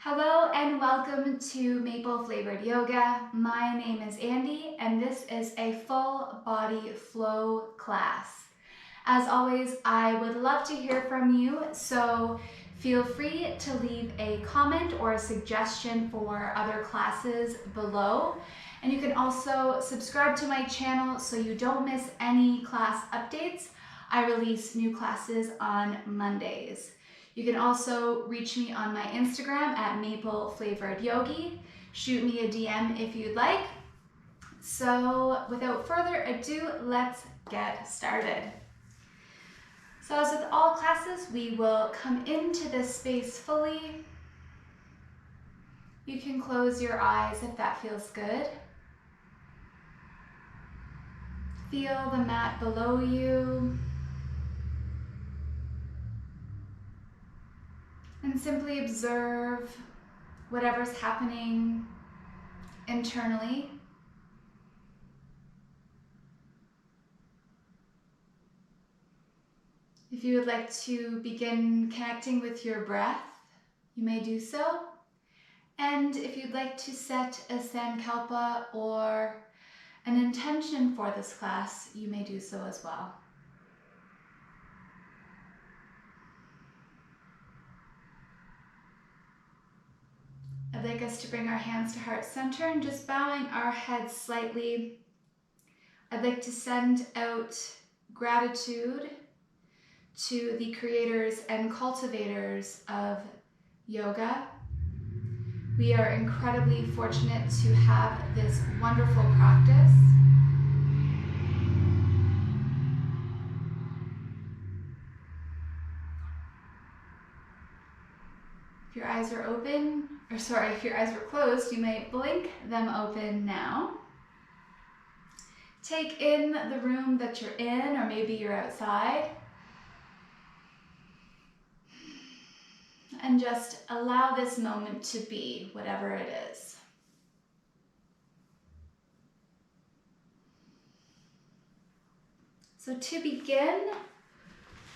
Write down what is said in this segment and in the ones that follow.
Hello and welcome to Maple Flavored Yoga. My name is Andy and this is a full body flow class. As always, I would love to hear from you, so feel free to leave a comment or a suggestion for other classes below. And you can also subscribe to my channel so you don't miss any class updates. I release new classes on Mondays. You can also reach me on my Instagram at Maple Flavored Yogi. Shoot me a DM if you'd like. So without further ado, let's get started. So as with all classes, we will come into this space fully. You can close your eyes if that feels good. Feel the mat below you. And simply observe whatever's happening internally. If you would like to begin connecting with your breath, you may do so. And if you'd like to set a sankalpa or an intention for this class, you may do so as well. I'd like us to bring our hands to heart center and just bowing our heads slightly. I'd like to send out gratitude to the creators and cultivators of yoga. We are incredibly fortunate to have this wonderful practice. If your eyes are open, if your eyes were closed, you may blink them open now. Take in the room that you're in, or maybe you're outside. And just allow this moment to be, whatever it is. So to begin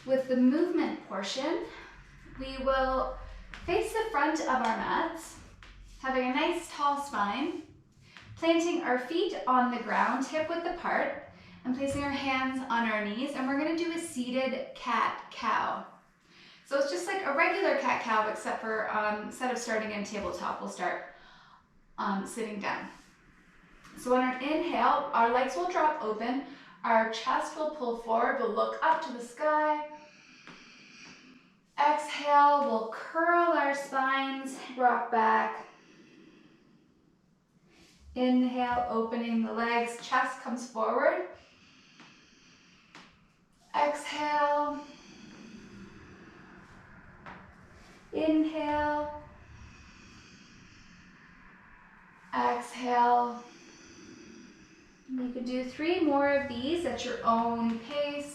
with the movement portion, we will face the front of our mats, having a nice tall spine, planting our feet on the ground, hip width apart, and placing our hands on our knees. And we're going to do a seated cat-cow. So it's just like a regular cat-cow, except for instead of starting in tabletop, we'll start sitting down. So on our inhale, our legs will drop open, our chest will pull forward, we'll look up to the sky. Exhale, we'll curl our spines, rock back. Inhale, opening the legs, chest comes forward. Exhale. Inhale. Exhale. You can do 3 more of these at your own pace.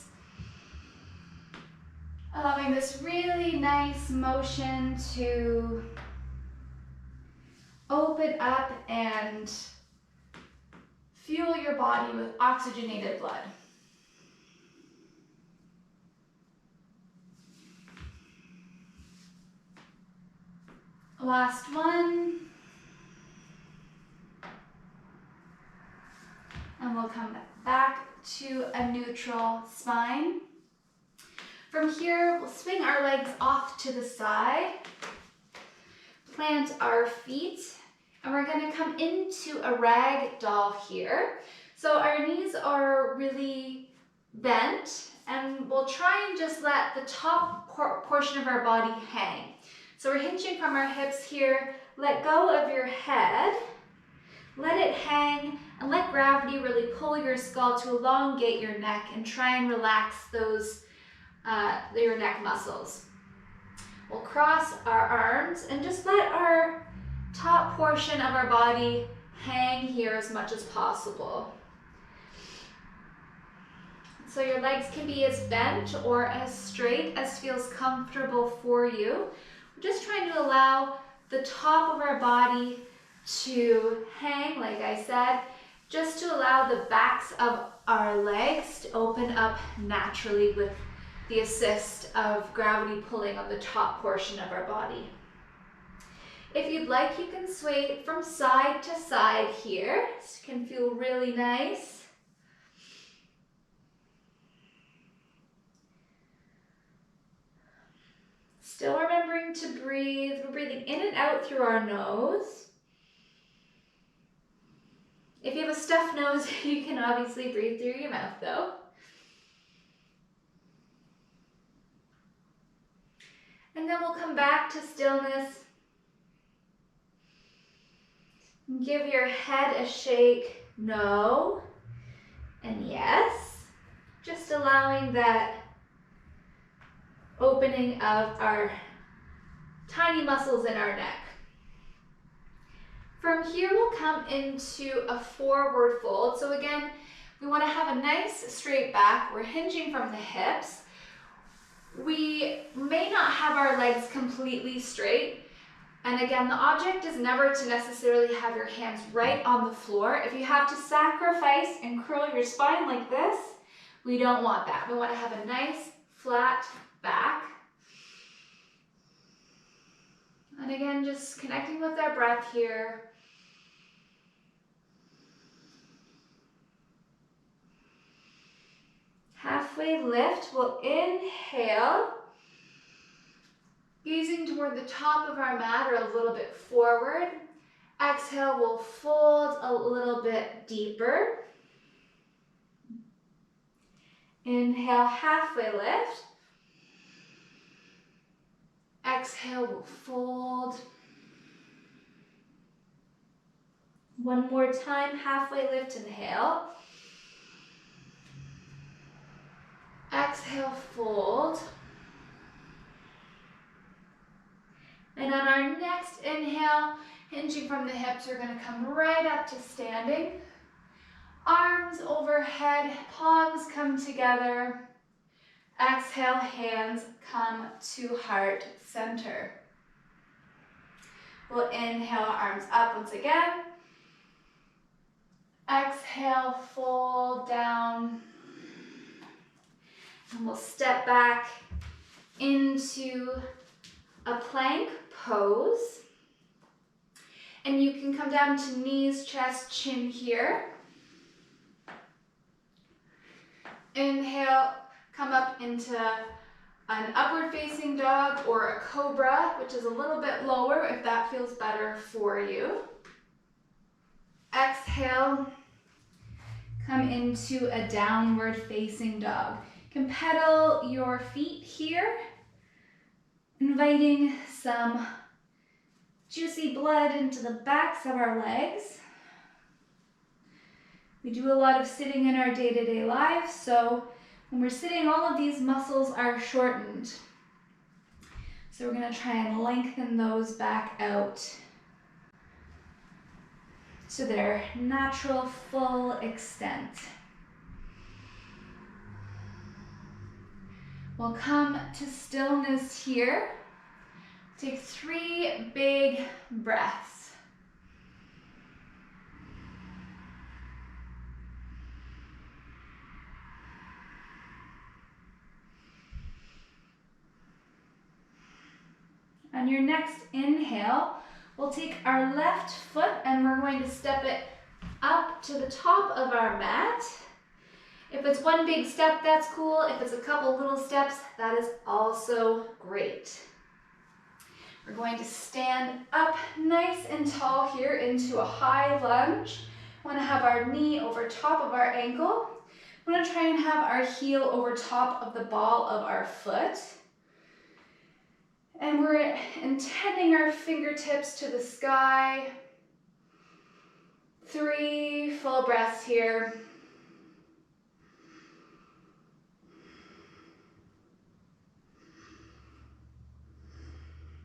Allowing this really nice motion to open up and fuel your body with oxygenated blood. Last one. And we'll come back to a neutral spine. From here, we'll swing our legs off to the side, plant our feet, and we're going to come into a rag doll here. So our knees are really bent, and we'll try and just let the top portion of our body hang. So we're hinging from our hips here. Let go of your head, let it hang, and let gravity really pull your skull to elongate your neck and try and relax those your neck muscles. We'll cross our arms and just let our top portion of our body hang here as much as possible. So your legs can be as bent or as straight as feels comfortable for you. We're just trying to allow the top of our body to hang, like I said, just to allow the backs of our legs to open up naturally with the assist of gravity pulling on the top portion of our body. If you'd like, you can sway from side to side here. This can feel really nice. Still remembering to breathe. We're breathing in and out through our nose. If you have a stuffed nose, you can obviously breathe through your mouth though. And then we'll come back to stillness. Give your head a shake, no, and yes. Just allowing that opening of our tiny muscles in our neck. From here, we'll come into a forward fold. So again, we want to have a nice straight back. We're hinging from the hips. We may not have our legs completely straight. And again, the object is never to necessarily have your hands right on the floor. If you have to sacrifice and curl your spine like this, we don't want that. We want to have a nice flat back. And again, just connecting with our breath here. Halfway lift, we'll inhale. Gazing toward the top of our mat or a little bit forward. Exhale, we'll fold a little bit deeper. Inhale, halfway lift. Exhale, we'll fold. One more time, halfway lift, inhale. Exhale, fold. And on our next inhale, hinging from the hips, we're going to come right up to standing. Arms overhead, palms come together. Exhale, hands come to heart center. We'll inhale, arms up once again. Exhale, fold down. And we'll step back into a plank pose. And you can come down to knees, chest, chin here. Inhale, come up into an upward facing dog or a cobra, which is a little bit lower if that feels better for you. Exhale, come into a downward facing dog. You can pedal your feet here, inviting some juicy blood into the backs of our legs. We do a lot of sitting in our day-to-day lives, so when we're sitting, all of these muscles are shortened. So we're going to try and lengthen those back out to their natural full extent. We'll come to stillness here. Take 3 big breaths. On your next inhale, we'll take our left foot and we're going to step it up to the top of our mat. If it's one big step, that's cool. If it's a couple little steps, that is also great. We're going to stand up nice and tall here into a high lunge. We want to have our knee over top of our ankle. We want to try and have our heel over top of the ball of our foot. And we're intending our fingertips to the sky. 3 full breaths here.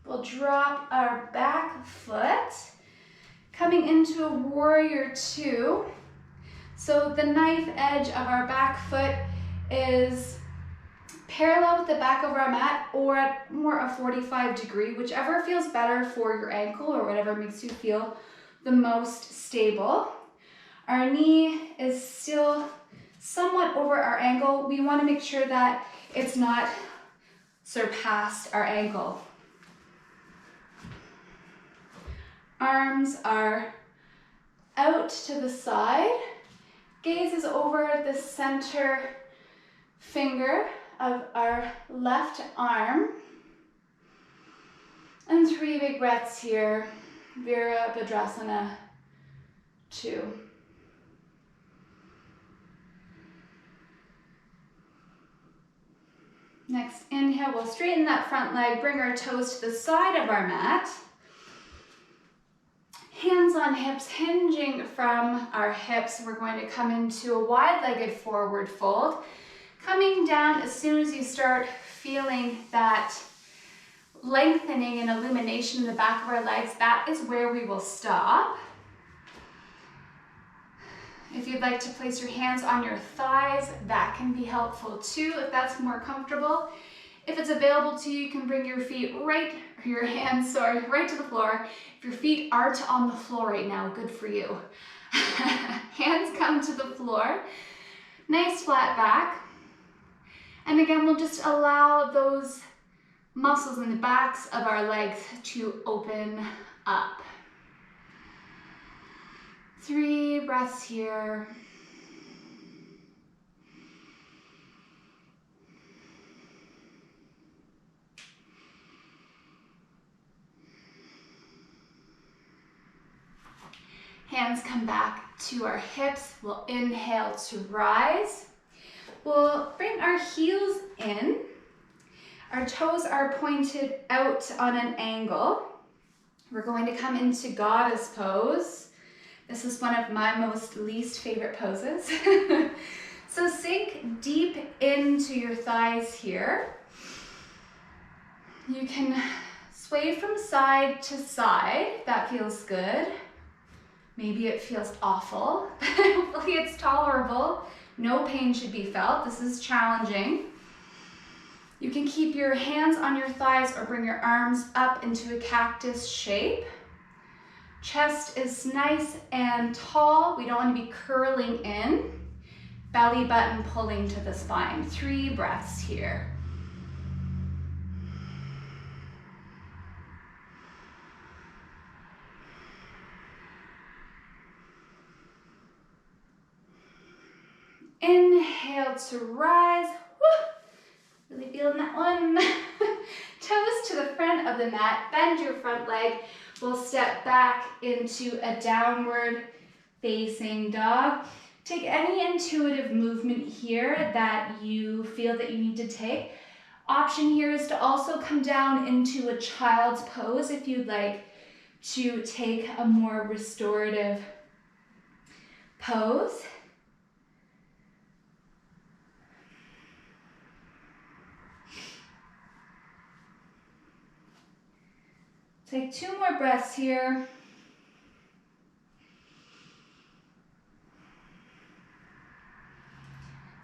We'll drop our back foot, coming into a warrior 2. So the knife edge of our back foot is parallel with the back of our mat or at more a 45 degree, whichever feels better for your ankle or whatever makes you feel the most stable. Our knee is still somewhat over our ankle. We want to make sure that it's not surpassed our ankle. Arms are out to the side. Gaze is over the center finger of our left arm. And 3 big breaths here. Virabhadrasana 2. Next inhale, we'll straighten that front leg, bring our toes to the side of our mat. Hands on hips, hinging from our hips. We're going to come into a wide-legged forward fold. Coming down as soon as you start feeling that lengthening and illumination in the back of our legs, that is where we will stop. If you'd like to place your hands on your thighs, that can be helpful too, if that's more comfortable. If it's available to you, you can bring your feet right to the floor. If your feet aren't on the floor right now, good for you. Hands come to the floor. Nice flat back. And again, we'll just allow those muscles in the backs of our legs to open up. 3 breaths here. Hands come back to our hips. We'll inhale to rise. We'll bring our heels in. Our toes are pointed out on an angle. We're going to come into Goddess Pose. This is one of my most least favorite poses. So sink deep into your thighs here. You can sway from side to side. That feels good. Maybe it feels awful. Hopefully it's tolerable. No pain should be felt. This is challenging. You can keep your hands on your thighs or bring your arms up into a cactus shape. Chest is nice and tall. We don't want to be curling in. Belly button pulling to the spine. 3 breaths here. Inhale to rise. Woo! Really feeling that one. Toes to the front of the mat. Bend your front leg. We'll step back into a downward facing dog. Take any intuitive movement here that you feel that you need to take. Option here is to also come down into a child's pose if you'd like to take a more restorative pose. Take 2 more breaths here.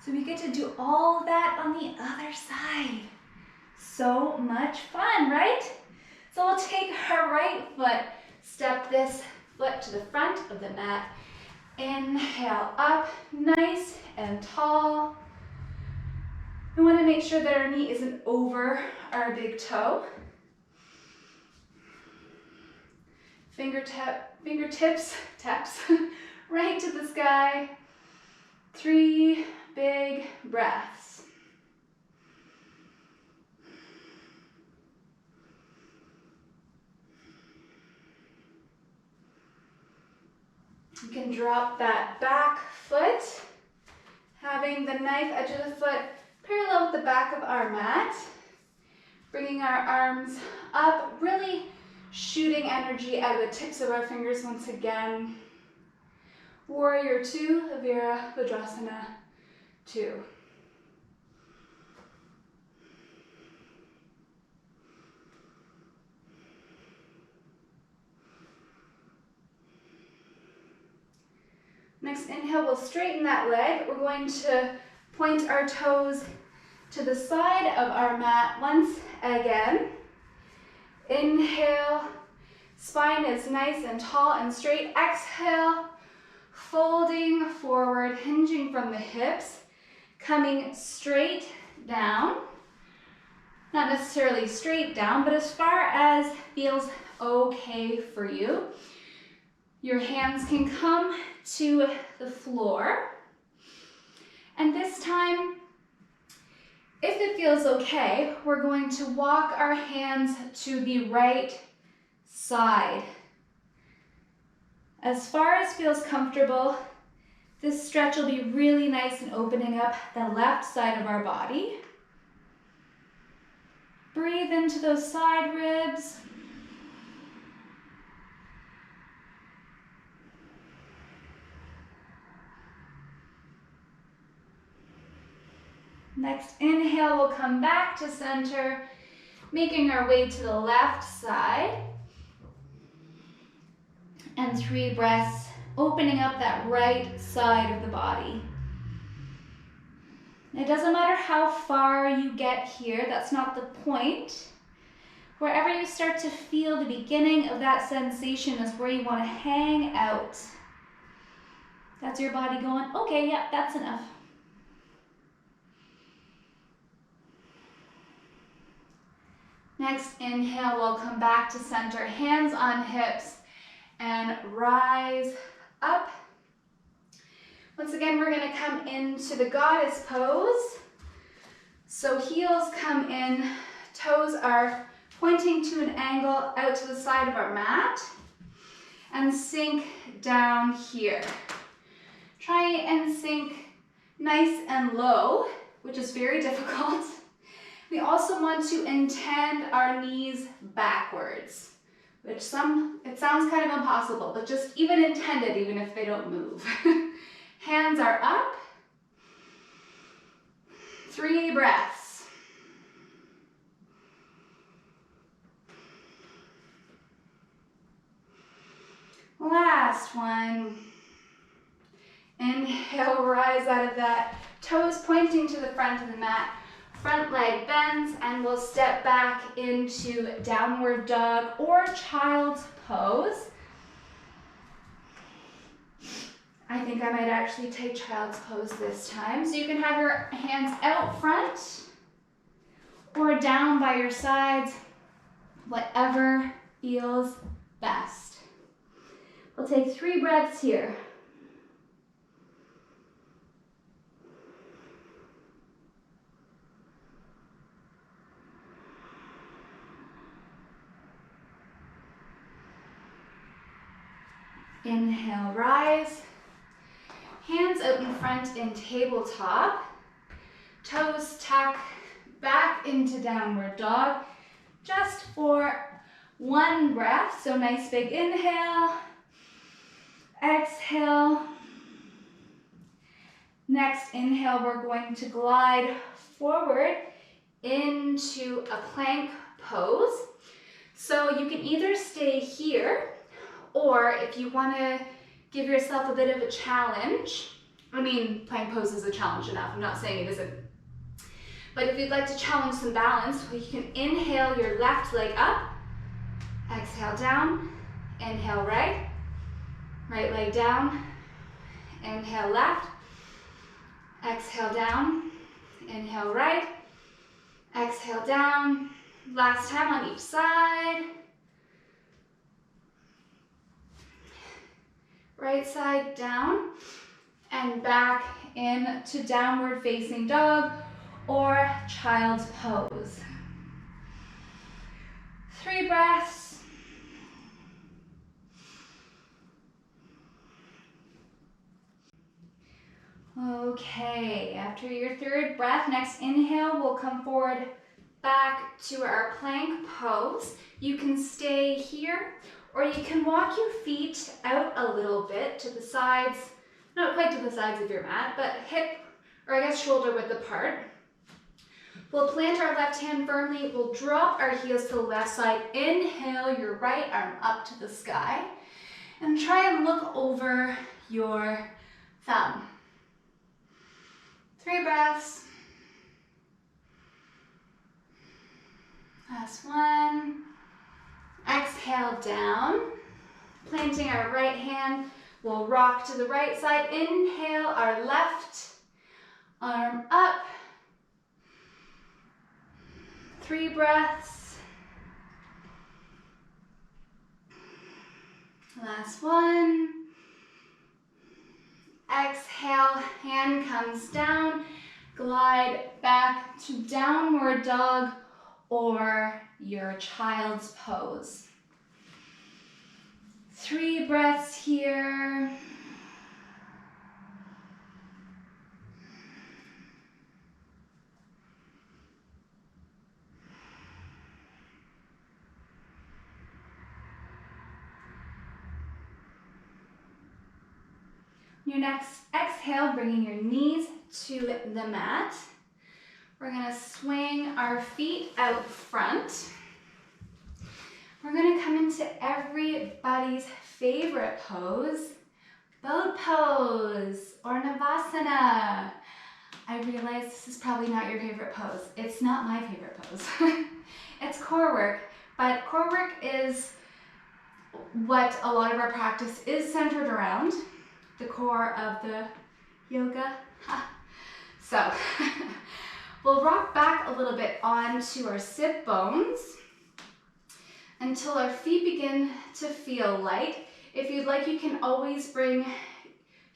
So we get to do all of that on the other side. So much fun, right? So we'll take our right foot, step this foot to the front of the mat. Inhale up, nice and tall. We want to make sure that our knee isn't over our big toe. Fingertips, taps, right to the sky. 3 big breaths. You can drop that back foot, having the knife edge of the foot parallel with the back of our mat. Bringing our arms up, really shooting energy out of the tips of our fingers once again. Warrior 2, Virabhadrasana 2. Next inhale, we'll straighten that leg. We're going to point our toes to the side of our mat once again. Inhale, spine is nice and tall and straight. Exhale, folding forward, hinging from the hips, coming straight down. Not necessarily straight down, but as far as feels okay for you. Your hands can come to the floor. And this time, if it feels okay, we're going to walk our hands to the right side. As far as feels comfortable, this stretch will be really nice and opening up the left side of our body. Breathe into those side ribs. Next inhale, we'll come back to center, making our way to the left side. And 3 breaths, opening up that right side of the body. It doesn't matter how far you get here, that's not the point. Wherever you start to feel the beginning of that sensation is where you want to hang out. That's your body going, okay, yeah, that's enough. Next inhale, we'll come back to center, hands on hips, and rise up. Once again, we're going to come into the goddess pose. So heels come in, toes are pointing to an angle out to the side of our mat, and sink down here. Try and sink nice and low, which is very difficult. We also want to intend our knees backwards, which it sounds kind of impossible, but just even intended, even if they don't move. Hands are up. 3 breaths. Last one. Inhale, rise out of that. Toes pointing to the front of the mat. Front leg bends, and we'll step back into downward dog or child's pose. I think I might actually take child's pose this time. So you can have your hands out front or down by your sides, whatever feels best. We'll take 3 breaths here. Inhale, rise. Hands out in front in tabletop. Toes tuck back into downward dog. Just for 1 breath. So nice big inhale. Exhale. Next inhale, we're going to glide forward into a plank pose. So you can either stay here, or if you want to give yourself a bit of a challenge, I mean, plank pose is a challenge enough, I'm not saying it isn't. But if you'd like to challenge some balance, you can inhale your left leg up, exhale down, inhale right, right leg down, inhale left, exhale down, inhale right, exhale down. Last time on each side. Right side down and back into downward facing dog or child's pose. 3 breaths. Okay, after your 3rd breath, next inhale, we'll come forward back to our plank pose. You can stay here, or you can walk your feet out a little bit to the sides, not quite to the sides of your mat, but hip, or I guess shoulder width apart. We'll plant our left hand firmly. We'll drop our heels to the left side. Inhale your right arm up to the sky. And try and look over your thumb. 3 breaths. Last one. Exhale down, planting our right hand. We'll rock to the right side. Inhale our left arm up. 3 breaths. Last one. Exhale, hand comes down, glide back to downward dog or your child's pose. 3 breaths here. Your next exhale, bringing your knees to the mat. We're going to swing our feet out front. We're going to come into everybody's favorite pose, boat pose or Navasana. I realize this is probably not your favorite pose. It's not my favorite pose. It's core work, but core work is what a lot of our practice is centered around. The core of the yoga. So we'll rock back a little bit onto our sit bones until our feet begin to feel light. If you'd like, you can always bring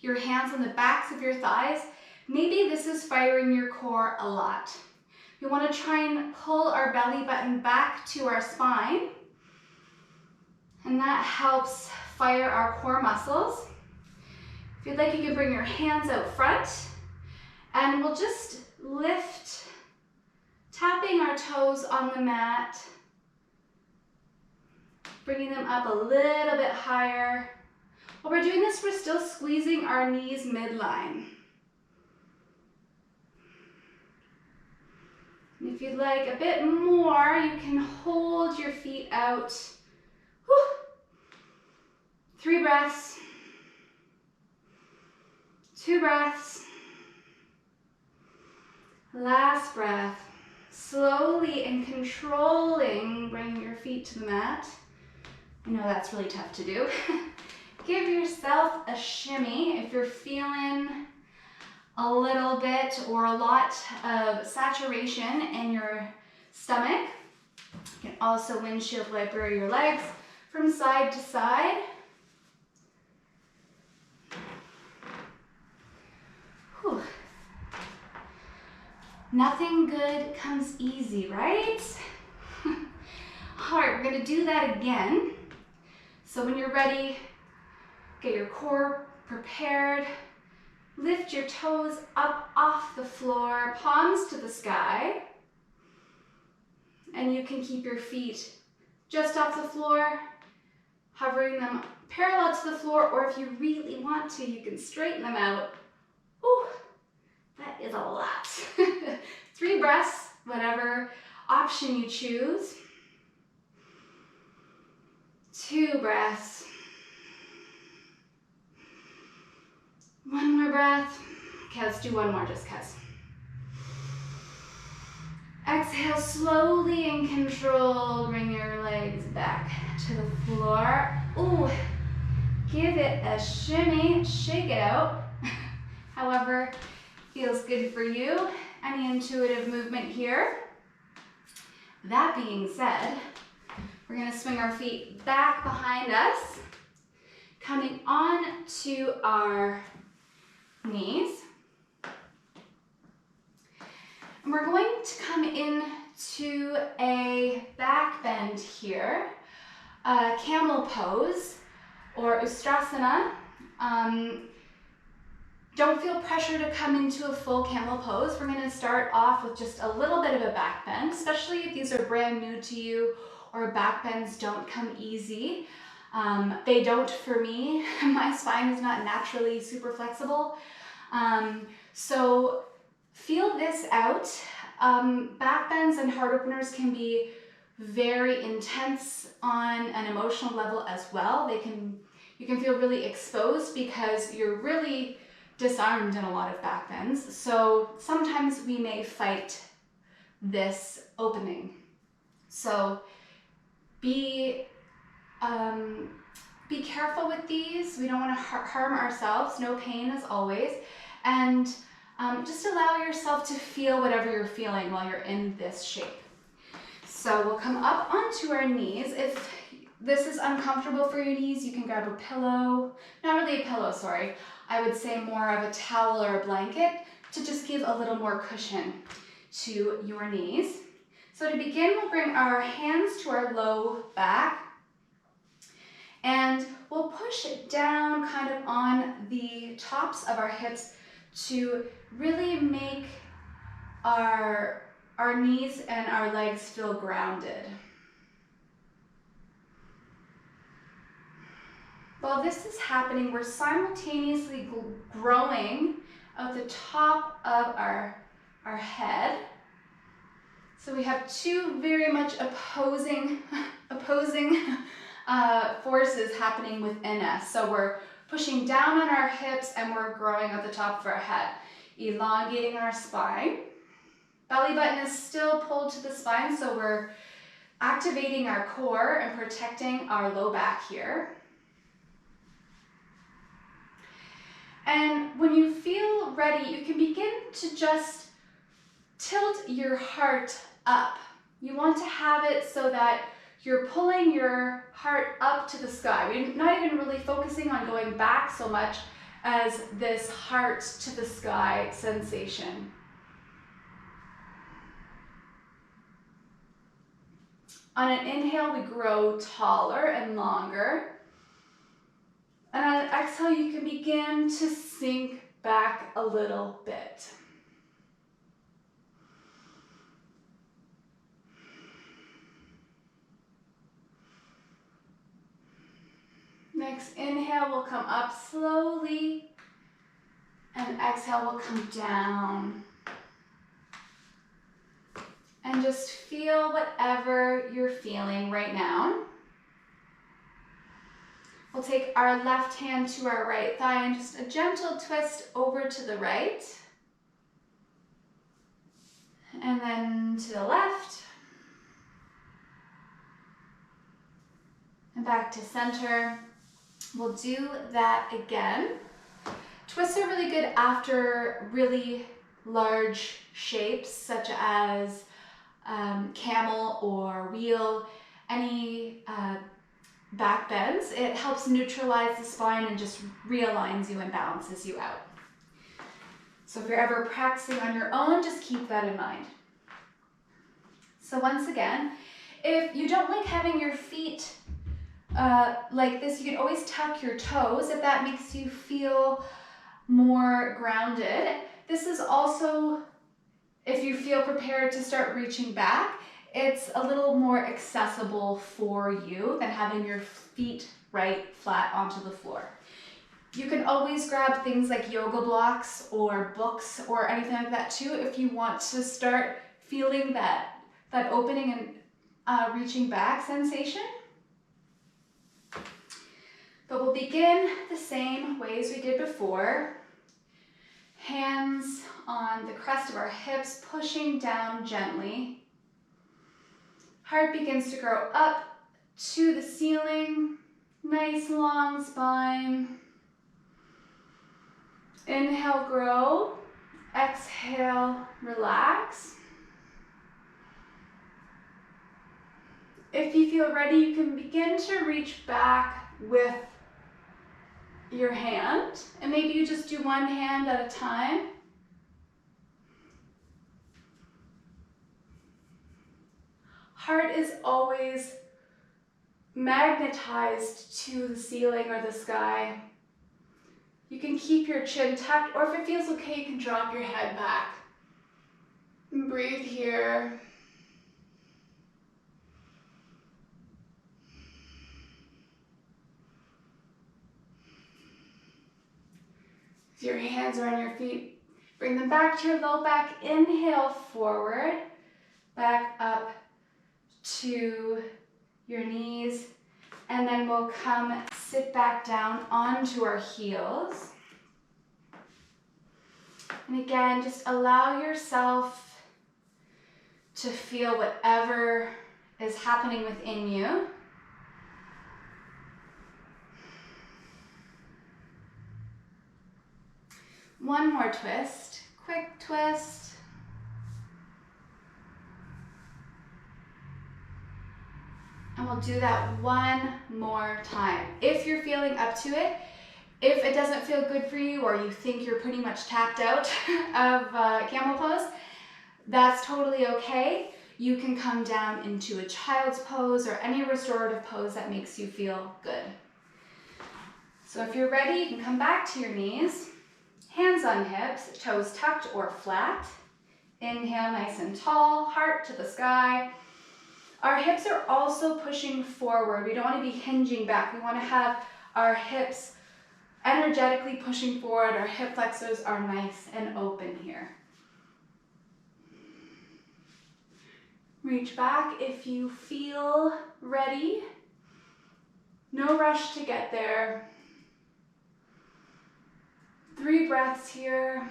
your hands on the backs of your thighs. Maybe this is firing your core a lot. We want to try and pull our belly button back to our spine, and that helps fire our core muscles. If you'd like, you can bring your hands out front, and we'll just lift, tapping our toes on the mat, bringing them up a little bit higher. While we're doing this, we're still squeezing our knees midline. And if you'd like a bit more, you can hold your feet out. Whew. 3 breaths. 2 breaths. Last breath. Slowly and controlling, bring your feet to the mat. I know that's really tough to do. Give yourself a shimmy if you're feeling a little bit or a lot of saturation in your stomach. You can also windshield wiper your legs from side to side. Whew. Nothing good comes easy, right? All right, we're gonna do that again. So when you're ready, get your core prepared. Lift your toes up off the floor, palms to the sky. And you can keep your feet just off the floor, hovering them parallel to the floor, or if you really want to, you can straighten them out. Ooh, that is a lot. 3 breaths, whatever option you choose. 2 breaths. 1 more breath. Okay, let's do 1 more just cause. Exhale slowly and controlled. Bring your legs back to the floor. Ooh, give it a shimmy, shake it out. However feels good for you. Any intuitive movement here. That being said, we're gonna swing our feet back behind us, coming on to our knees. And we're going to come into a back bend here, Camel Pose or Ustrasana. Don't feel pressure to come into a full Camel Pose. We're going to start off with just a little bit of a back bend, especially if these are brand new to you or back bends don't come easy. They don't for me. My spine is not naturally super flexible. So feel this out. Back bends and heart openers can be very intense on an emotional level as well. You can feel really exposed because you're really disarmed in a lot of back bends. So sometimes we may fight this opening. So be careful with these. We don't want to harm ourselves. No pain as always. And just allow yourself to feel whatever you're feeling while you're in this shape. So we'll come up onto our knees. If this is uncomfortable for your knees, you can grab a pillow. Not really a pillow, sorry. I would say more of a towel or a blanket to just give a little more cushion to your knees. So to begin, we'll bring our hands to our low back and we'll push it down kind of on the tops of our hips to really make our knees and our legs feel grounded. While this is happening, we're simultaneously growing at the top of our head. So we have two very much opposing forces happening within us. So we're pushing down on our hips and we're growing at the top of our head, elongating our spine. Belly button is still pulled to the spine, so we're activating our core and protecting our low back here. And when you feel ready, you can begin to just tilt your heart up. You want to have it so that you're pulling your heart up to the sky. We're not even really focusing on going back so much as this heart to the sky sensation. On an inhale, we grow taller and longer. And on an exhale, you can begin to sink back a little bit. Next inhale will come up slowly, and exhale will come down. And just feel whatever you're feeling right now. We'll take our left hand to our right thigh and just a gentle twist over to the right. And then to the left. And back to center. We'll do that again. Twists are really good after really large shapes such as camel or wheel, any back bends. It helps neutralize the spine and just realigns you and balances you out. So if you're ever practicing on your own, just keep that in mind. So once again, if you don't like having your feet like this, you can always tuck your toes if that makes you feel more grounded. This is also, if you feel prepared to start reaching back, it's a little more accessible for you than having your feet right flat onto the floor. You can always grab things like yoga blocks or books or anything like that too if you want to start feeling that opening and reaching back sensation. But we'll begin the same ways we did before. Hands on the crest of our hips, pushing down gently. Heart begins to grow up to the ceiling. Nice long spine. Inhale, grow. Exhale, relax. If you feel ready, you can begin to reach back with your hand, and maybe you just do one hand at a time. Heart is always magnetized to the ceiling or the sky. You can keep your chin tucked, or if it feels okay, you can drop your head back. And breathe here. If your hands are on your feet, bring them back to your low back. Inhale forward, back up to your knees, and then we'll come sit back down onto our heels. And again, just allow yourself to feel whatever is happening within you. One more twist, quick twist. And we'll do that one more time. If you're feeling up to it, if it doesn't feel good for you or you think you're pretty much tapped out of camel pose, that's totally okay. You can come down into a child's pose or any restorative pose that makes you feel good. So if you're ready, you can come back to your knees, hands on hips, toes tucked or flat. Inhale nice and tall, heart to the sky. Our hips are also pushing forward. We don't want to be hinging back. We want to have our hips energetically pushing forward. Our hip flexors are nice and open here. Reach back if you feel ready. No rush to get there. 3 breaths here.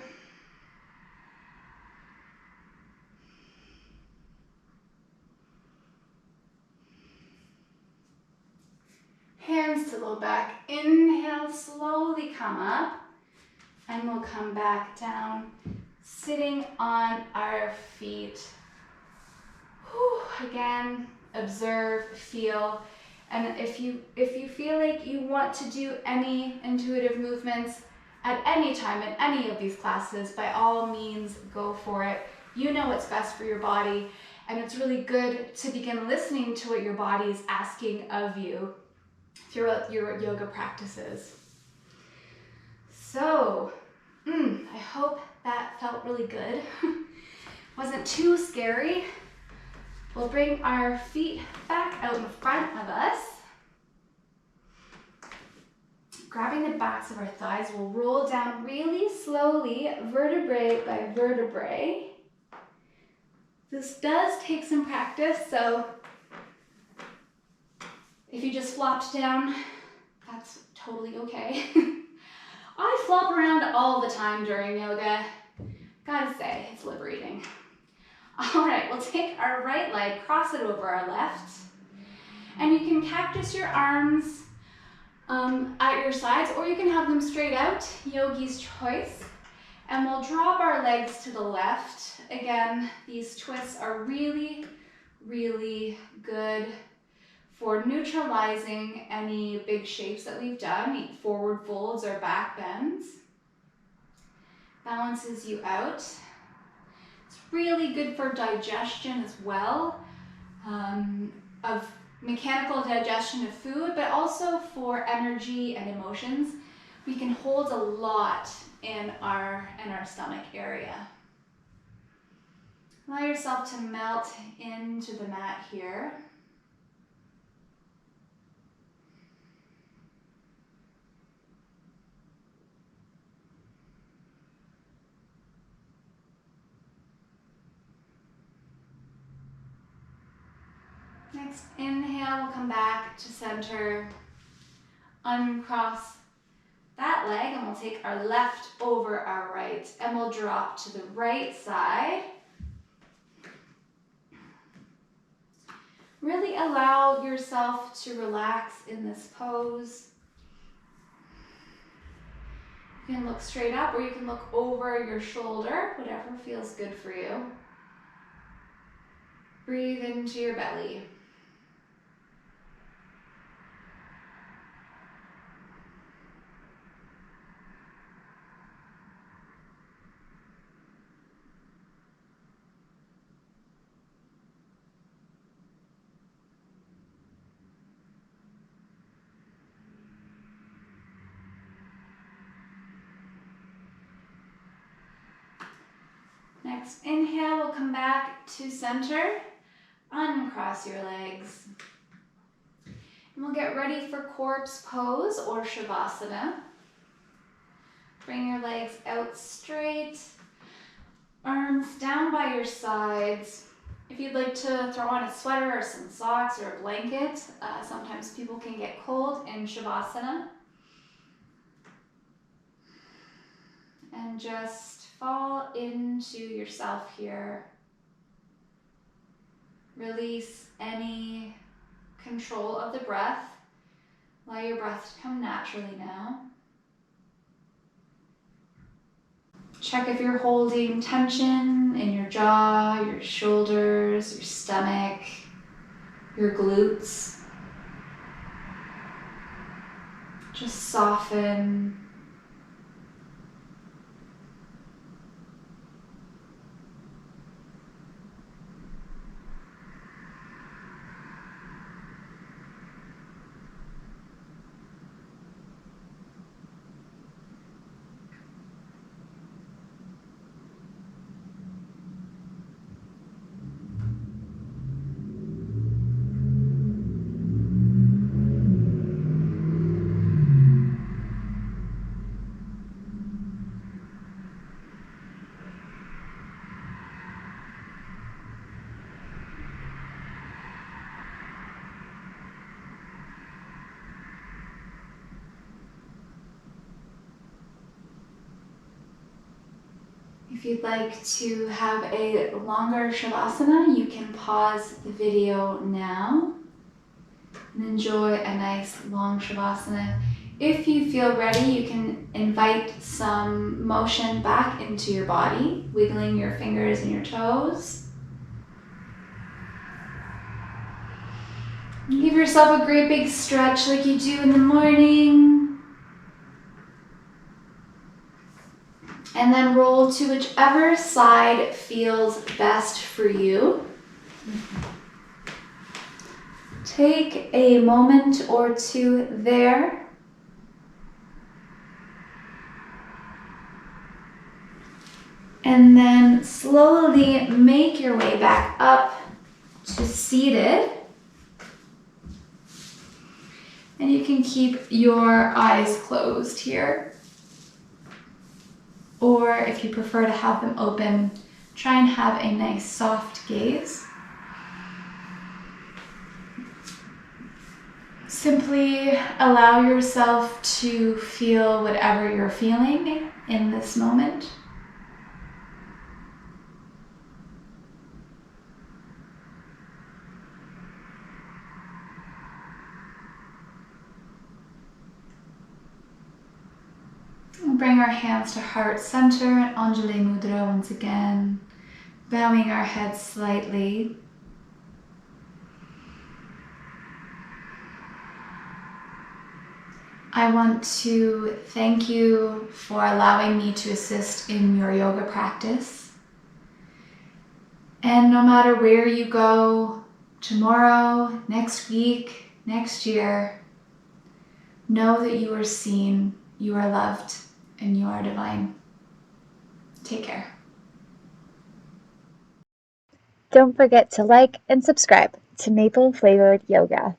Hands to low back. Inhale, slowly come up. And we'll come back down, sitting on our feet. Whew. Again, observe, feel. And if you feel like you want to do any intuitive movements at any time in any of these classes, by all means, go for it. You know what's best for your body. And it's really good to begin listening to what your body is asking of you throughout your yoga practices. So, I hope that felt really good. Wasn't too scary. We'll bring our feet back out in front of us. Grabbing the backs of our thighs, we'll roll down really slowly, vertebrae by vertebrae. This does take some practice, so if you just flopped down, that's totally okay. I flop around all the time during yoga. Gotta say, it's liberating. All right, we'll take our right leg, cross it over our left, and you can cactus your arms at your sides, or you can have them straight out, yogi's choice. And we'll drop our legs to the left. Again, these twists are really, really good for neutralizing any big shapes that we've done, forward folds or back bends. Balances you out. It's really good for digestion as well, of mechanical digestion of food, but also for energy and emotions. We can hold a lot in our stomach area. Allow yourself to melt into the mat here. Next inhale, we'll come back to center, uncross that leg, and we'll take our left over our right, and we'll drop to the right side. Really allow yourself to relax in this pose. You can look straight up, or you can look over your shoulder, whatever feels good for you. Breathe into your belly. Next inhale, we'll come back to center, uncross your legs. And we'll get ready for corpse pose or Shavasana. Bring your legs out straight, arms down by your sides. If you'd like to throw on a sweater or some socks or a blanket, sometimes people can get cold in Shavasana. And just fall into yourself here. Release any control of the breath. Allow your breath to come naturally now. Check if you're holding tension in your jaw, your shoulders, your stomach. your glutes. Just soften. If you'd like to have a longer Shavasana, you can pause the video now and enjoy a nice long Shavasana. If you feel ready, you can invite some motion back into your body, wiggling your fingers and your toes. Give yourself a great big stretch like you do in the morning. And then roll to whichever side feels best for you. Take a moment or two there. And then slowly make your way back up to seated. And you can keep your eyes closed here. Or if you prefer to have them open, try and have a nice soft gaze. Simply allow yourself to feel whatever you're feeling in this moment. Bring our hands to heart center, Anjali Mudra once again, bowing our heads slightly. I want to thank you for allowing me to assist in your yoga practice. And no matter where you go, tomorrow, next week, next year, know that you are seen, you are loved, and you are divine. Take care. Don't forget to like and subscribe to Maple Flavored Yoga.